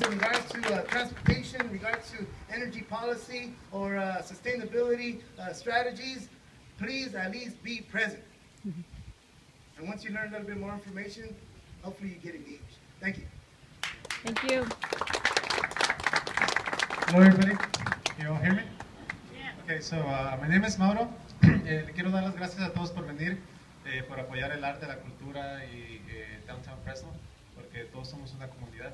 in regards to transportation, in regards to energy policy or sustainability strategies, please at least be present. And once you learn a little bit more information, hopefully you get engaged. Thank you. Thank you. Hello everybody, can you all hear me? Yeah. Okay, so my name is Mauro. Le quiero dar las gracias a todos por venir, por apoyar el arte, la cultura y Downtown Fresno, porque todos somos una comunidad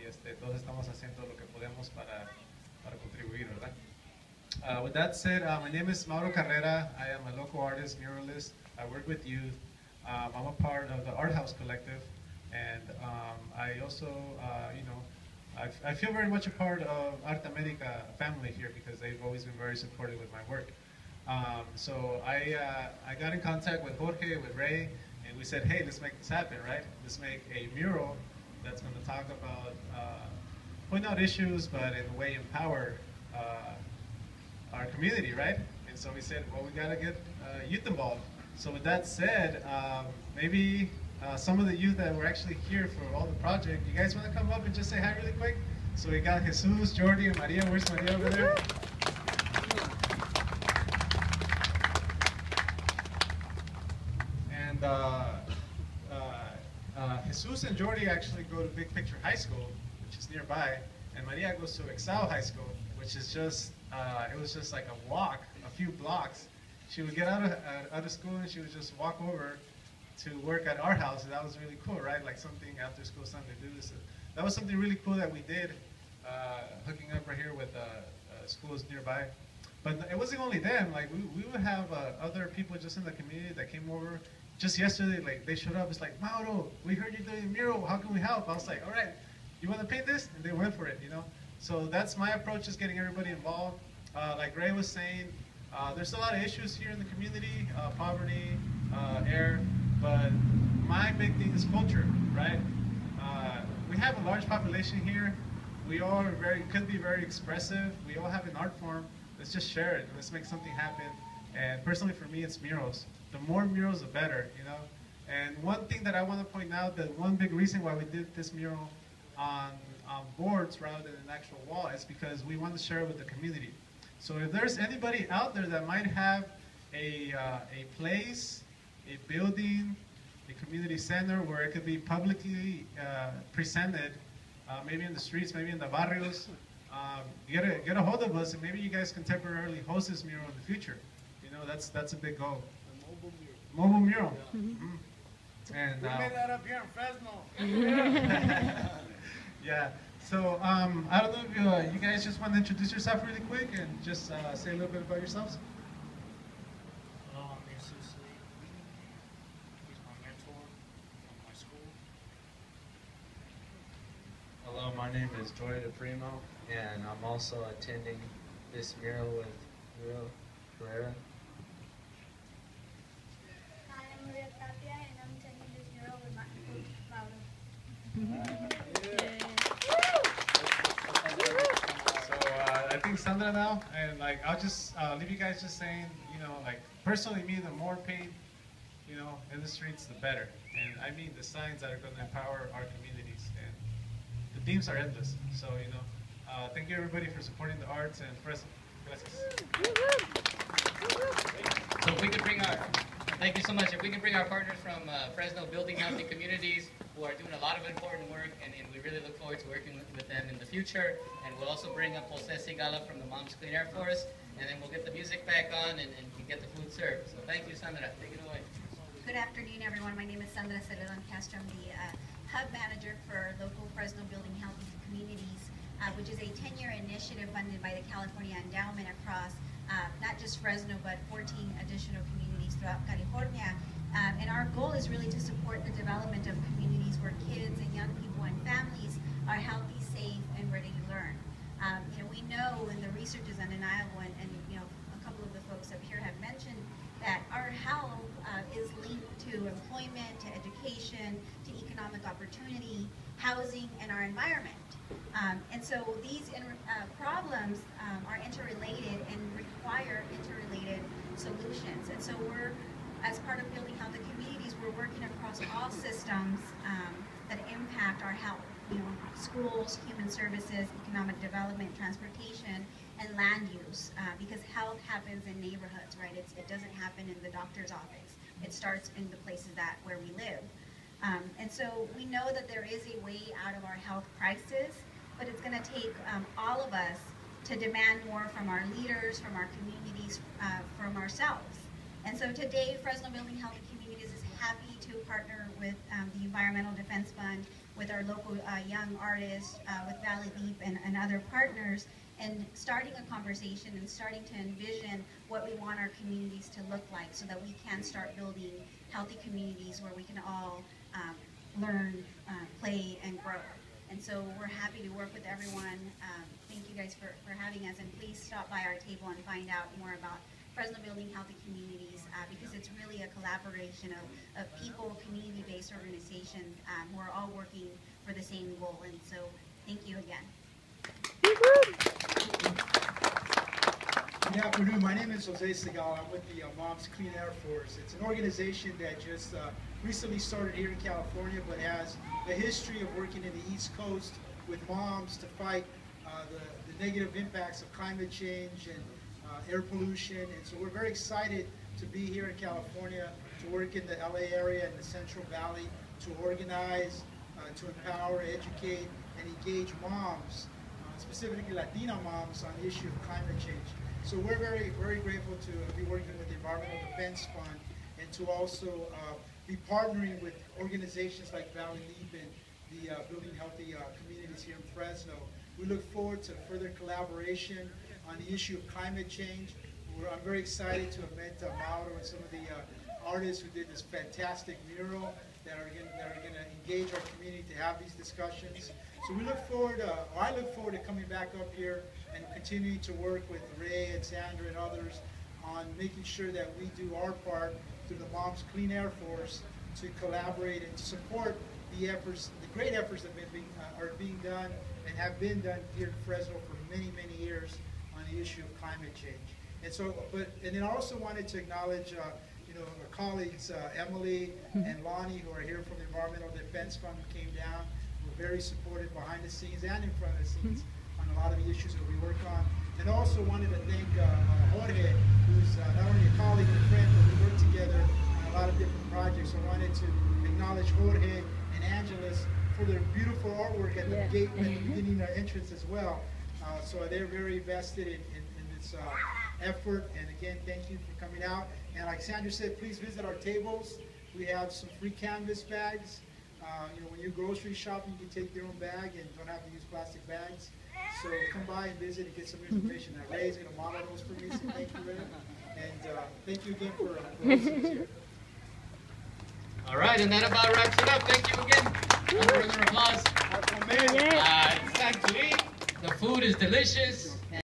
y todos estamos haciendo lo que podemos para contribuir, ¿verdad? With that said, my name is Mauro Carrera. I am a local artist, muralist. I work with youth. I'm a part of the Art House Collective, and I also, I feel very much a part of Art America family here because they've always been very supportive with my work. So I got in contact with Jorge, with Ray, and we said, hey, let's make this happen, right? Let's make a mural that's going to talk about, point out issues, but in a way empower our community, right? And so we said, well, we got to get youth involved. So with that said, maybe some of the youth that were actually here for all the project, you guys want to come up and just say hi really quick? So we got Jesus, Jordi, and Maria. Where's Maria over there? And Jesus and Jordi actually go to Big Picture High School, which is nearby, and Maria goes to Excel High School, which is just, it was just like a walk, a few blocks. She would get out of school and she would just walk over to work at our house, and that was really cool, right? Like something after school, something to do. So that was something really cool that we did, hooking up right here with schools nearby. But it wasn't only them. Like we would have other people just in the community that came over. Just yesterday, like they showed up. It's like, Mauro, we heard you're doing a mural. How can we help? I was like, all right, you want to paint this? And they went for it, you know. So that's my approach, is getting everybody involved. Like Ray was saying, there's a lot of issues here in the community, poverty, air, but my big thing is culture, right? We have a large population here. We all could be very expressive. We all have an art form. Let's just share it. Let's make something happen. And personally for me, it's murals. The more murals, the better, you know? And one thing that I want to point out, that one big reason why we did this mural on boards rather than an actual wall is because we want to share it with the community. So if there's anybody out there that might have a place, a building, a community center where it could be publicly presented, maybe in the streets, maybe in the barrios, get a hold of us, and maybe you guys can temporarily host this mural in the future. You know, that's a big goal. A mobile mural. Yeah. Mm-hmm. And we made that up here in Fresno. Yeah. So I don't know if you guys just want to introduce yourself really quick and just say a little bit about yourselves. Hello, I'm Jesus Lee. He's my mentor from my school. Hello, my name is Joy DePrimo, and I'm also attending this mural with Mauro Carrera. Hi, I'm Maria Tapia, and I'm attending this mural with my coach, Mauro. So I think Sandra now, and like I'll just leave you guys just saying, you know, like personally me, the more paint, you know, in the streets, the better. And I mean the signs that are going to empower our communities, and the themes are endless. So you know, thank you everybody for supporting the arts and Fresno. Gracias. So if we could bring our, thank you so much. If we can bring our partners from Fresno Building Healthy Communities, who are doing a lot of important work, and we really look forward to working with them in the future. And we'll also bring up Jose Sigala from the Moms Clean Air Force, and then we'll get the music back on and get the food served. So thank you, Sandra. Take it away. Good afternoon, everyone. My name is Sandra Celedon Castro. I'm the hub manager for local Fresno Building Healthy Communities, which is a 10-year initiative funded by the California Endowment across not just Fresno, but 14 additional communities throughout California. And our goal is really to support the development of communities where kids and young people and families are healthy, safe, and ready to learn. You know, we know, and the research is undeniable, and you know, a couple of the folks up here have mentioned that our health is linked to employment, to education, to economic opportunity, housing, and our environment. And so these problems are interrelated and require interrelated solutions. And so we're, as part of building healthy communities, we're working across all systems that impact our health. schools, human services, economic development, transportation, and land use, because health happens in neighborhoods, right? It doesn't happen in the doctor's office. It starts in the places where we live. And so we know that there is a way out of our health crisis, but it's going to take all of us to demand more from our leaders, from our communities, from ourselves. And so today, Fresno Building Healthy Communities is happy to partner with the Environmental Defense Fund, with our local young artists, with Valley Leap and other partners, and starting a conversation and starting to envision what we want our communities to look like so that we can start building healthy communities where we can all learn, play, and grow. And so we're happy to work with everyone. Thank you guys for having us, and please stop by our table and find out more about Fresno Building Healthy Communities, because it's really a collaboration of people, community-based organizations who are all working for the same goal. And so thank you again. Good afternoon. My name is Jose Segal. I'm with the Moms Clean Air Force. It's an organization that just recently started here in California, but has a history of working in the East Coast with moms to fight the negative impacts of climate change and air pollution. And so we're very excited to be here in California, to work in the LA area and the Central Valley, to organize, to empower, educate, and engage moms, specifically Latina moms, on the issue of climate change. So we're very, very grateful to be working with the Environmental Defense Fund, and to also be partnering with organizations like Valley Leap and the Building Healthy Communities here in Fresno. We look forward to further collaboration on the issue of climate change. I'm very excited to have met Mauro and some of the artists who did this fantastic mural that are going to engage our community to have these discussions. So we look forward, or I look forward to coming back up here and continuing to work with Ray and Sandra and others on making sure that we do our part through the Moms Clean Air Force to collaborate and to support the efforts, the great efforts that are being done and have been done here in Fresno for many, many years on the issue of climate change. And so, and then I also wanted to acknowledge, our colleagues Emily and Lonnie, who are here from the Environmental Defense Fund, who came down, were very supportive behind the scenes and in front of the scenes on a lot of the issues that we work on. And also wanted to thank Jorge, who's not only a colleague and a friend, but we work together on a lot of different projects. So I wanted to acknowledge Jorge and Angeles for their beautiful artwork at the gate, at the beginning entrance as well. So they're very vested in this effort. And again, thank you for coming out. And like Sandra said, please visit our tables. We have some free canvas bags. When you're grocery shopping, you can take your own bag and don't have to use plastic bags. So come by and visit and get some information. Now, Ray's going to model those for me, so thank you, Ray. And thank you again for hosting us here. All right, and that about wraps it up. Thank you again. Round of applause. Exactly. The food is delicious.